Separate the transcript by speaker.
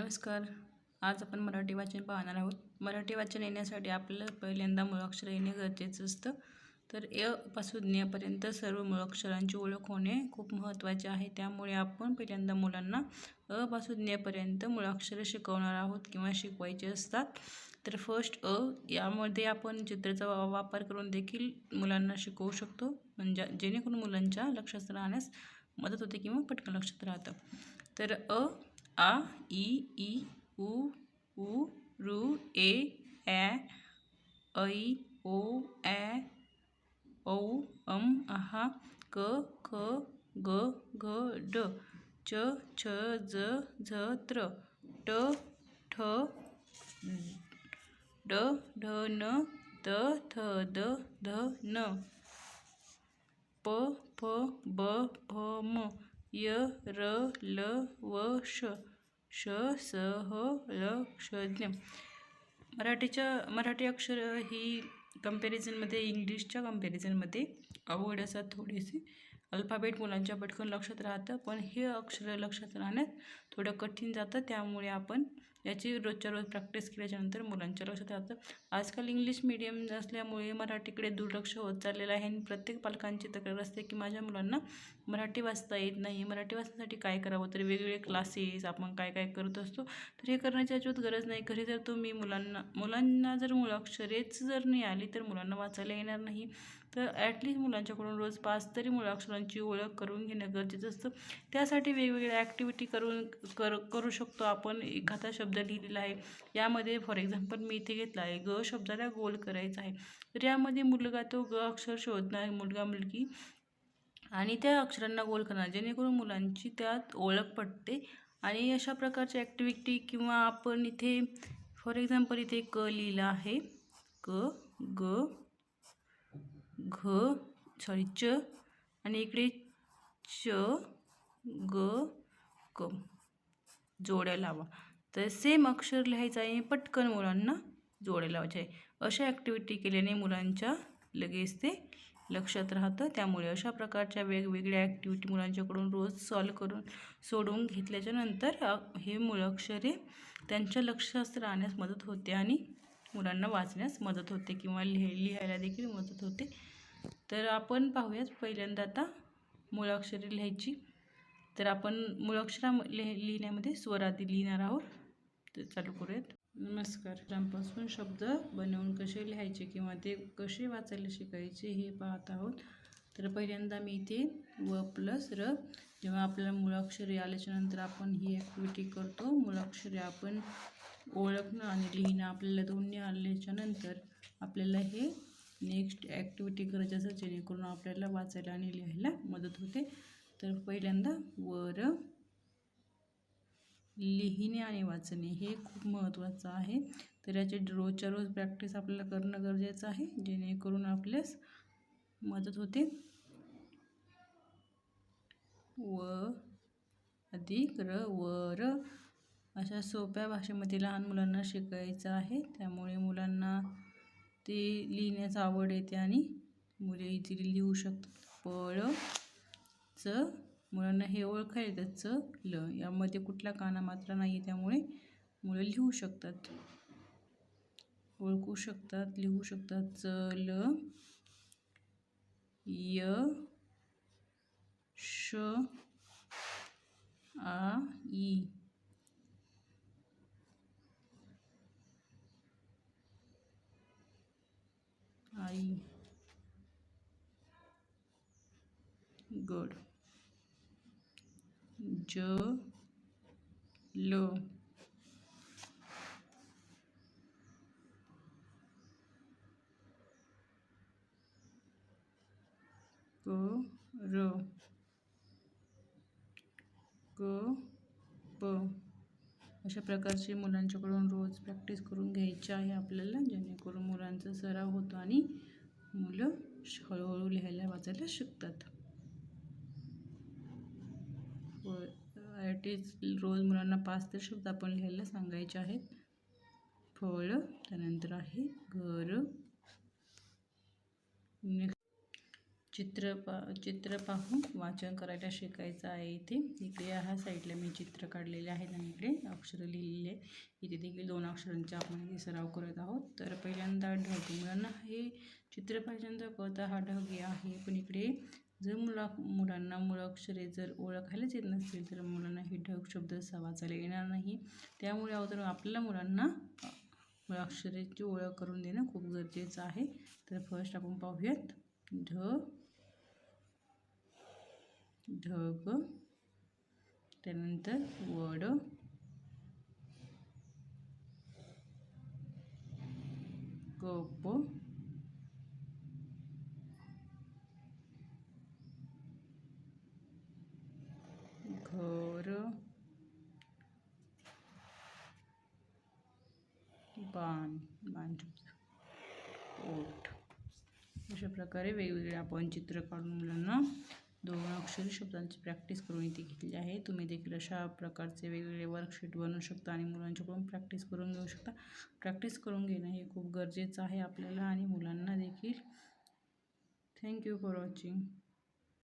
Speaker 1: नमस्कार. आज आपण मराठी वाचन पाहणार आहोत. मराठी वाचन येण्यासाठी आपल्याला पहिल्यांदा मुळाक्षर येणे गरजेचं असतं. तर य पासून न्यपर्यंत सर्व मुळाक्षरांची ओळख होणे खूप महत्त्वाचे आहे. त्यामुळे आपण पहिल्यांदा मुलांना अ पासून न्यपर्यंत मुळाक्षरे शिकवणार आहोत किंवा शिकवायचे असतात. तर फर्स्ट अ यामध्ये आपण चित्राचा वापर करून देखील मुलांना शिकवू शकतो, म्हणजे जेणेकरून मुलांच्या लक्षात राहण्यास मदत होते किंवा पटकन लक्षात राहतं. तर आ इ ई उ ऊ ऋ ए ॲ ऐ ओ ॲ औ आहा क ख ग घ ड च छ ज झ त्र ट ठ ड ढ न त थ द ध न प फ ब भ म य र ल व श श स ह ल क्ष ज्ञ. मराठी अक्षर ही कंपॅरिझनमध्ये इंग्लिशच्या कंपॅरिझनमध्ये अवघड असतात थोडेसे. अल्फाबेट मुलांच्या पटकन लक्षात राहतं, पण हे अक्षर लक्षात राहण्यात थोडं कठीण जातं. त्यामुळे आपण याची रोजच्या रोज प्रॅक्टिस केल्याच्यानंतर मुलांच्या लक्षात राहतं. आजकाल इंग्लिश मीडियम असल्यामुळे मराठीकडे दुर्लक्ष होत चाललेलं आहे आणि प्रत्येक पालकांची तक्रार असते की माझ्या मुलांना मराठी वाचता येत नाही. मराठी वाचण्यासाठी काय करावं? तर वेगवेगळे क्लासेस आपण काय काय करत असतो. तर हे करण्याची अजिबात गरज नाही. घरी जर तुम्ही मुलांना जर मुळाक्षरेच जर नाही आली तर मुलांना वाचायला येणार नाही. तर ॲटलिस्ट मुलांच्याकडून रोज 5 तरी मुळाक्षरांची ओळख करून घेणं गरजेचं असतं. त्यासाठी वेगवेगळ्या ॲक्टिव्हिटी करू शकतो आपण. एखादा शब्द लिहिलेला आहे, यामध्ये फॉर एक्झाम्पल मी इथे घेतला आहे, ग शब्दाला गोल करायचा आहे. तर यामध्ये मुलगा तो ग अक्षर शोधणार, मुलगा मुलगी, आणि त्या अक्षरांना गोल करणार, जेणेकरून मुलांची त्यात ओळख पडते. आणि अशा प्रकारची ॲक्टिव्हिटी किंवा आपण इथे फॉर एक्झाम्पल इथे क लिहिला आहे, क ग घ च, आणि इकडे च ग क जोड्या लावा. तर सेम अक्षर लिहायचं आहे, पटकन मुलांना जोड्या लावायचे आहे. अशा ॲक्टिव्हिटी केल्याने मुलांच्या लगेच ते लक्षात राहतं. त्यामुळे अशा प्रकारच्या वेगवेगळ्या ॲक्टिव्हिटी मुलांच्याकडून रोज सोडवून घेतल्याच्या नंतर हे मुळाक्षरे त्यांच्या लक्षात राहण्यास मदत होते आणि मुलांना वाचण्यास मदत होते किंवा लिहायला देखील मदत होते. तर आपण पाहूयात पहिल्यांदा आता मुळाक्षरे लिहायची. तर आपण मुळाक्षर लिहिण्यामध्ये स्वर आधी लिहिणार आहोत. तर चालू करूयात. नमस्कार. त्यांपासून शब्द बनवून कसे लिहायचे किंवा ते कसे वाचायला शिकायचे हे पाहत आहोत. तर पहिल्यांदा मी इथे व प्लस र, जेव्हा आपल्याला मुळाक्षरे आल्याच्यानंतर आपण ही ॲक्टिव्हिटी करतो. मुळाक्षरे आपण ओळखणं आणि लिहिणं आपल्याला दोन्ही आल्याच्यानंतर आपल्याला हे नेक्स्ट ॲक्टिव्हिटी करायची असं, जेणेकरून आपल्याला वाचायला आणि लिहायला मदत होते. तर पहिल्यांदा वर लिहिणे आणि वाचणे हे खूप महत्त्वाचं आहे. तर याची रोजच्या रोज प्रॅक्टिस आपल्याला करणं गरजेचं आहे, जेणेकरून आपल्यास मदत होते. व अधिक र वर, अशा सोप्या भाषेमध्ये लहान मुलांना शिकायचं आहे. त्यामुळे मुलांना ते लिहिण्याची आवड येते आणि मुले इझिली लिहू शकतात. पळ च, मुलांना हे ओळखायला येतं. च ल, यामध्ये कुठला काना मात्रा नाही आहे, त्यामुळे मुलं लिहू शकतात, ओळखू शकतात, लिहू शकतात. च ल, य श आ ई, आई, गड. ज ल, क र, क प. अशा प्रकारचे मुलांच्याकडून रोज प्रॅक्टिस करून घ्यायची आहे आपल्याला, जेणेकरून मुलांचा सराव होतो आणि मुलं हळूहळू लिहायला वाचायला शिकतात. रोज मुलांना 5 तर शब्द आपण लिहायला सांगायचे आहेत. फळ, त्यानंतर आहे घर, चित्र पाहून वाचन करायला शिकायचं आहे. इकडे ह्या साईडला मी चित्र काढलेले आहेत आणि इकडे अक्षर लिहिलेले आहे. इथे देखील 2 अक्षरांचा आपण सराव करत आहोत. तर पहिल्यांदा ढग. मुलांना हे चित्र पहिल्यांदा कळतं हा ढग आहे, पण इकडे जर मुलांना मुळाक्षरे जर ओळखायलाच येत नसतील तर मुलांना हे ढग शब्द वाचायला येणार नाही. त्यामुळे अगोदर आपल्या मुलांना मुळाक्षराची ओळख करून देणं खूप गरजेचं आहे. तर फर्स्ट आपण पाहूयात ढग, त्यानंतर वड, कप, घर, बाण, ओठ. अशा प्रकारे वेगवेगळे आपण चित्र काढून मुलांना 2 अक्षरी शब्दांची प्रॅक्टिस करून इथे घेतली आहे. तुम्ही देखील अशा प्रकारचे वेगवेगळे वर्कशीट बनवू शकता आणि मुलांच्याकडून प्रॅक्टिस करून घेऊ शकता. प्रॅक्टिस करून घेणं हे खूप गरजेचं आहे आपल्याला आणि मुलांना देखील. Thank you for watching.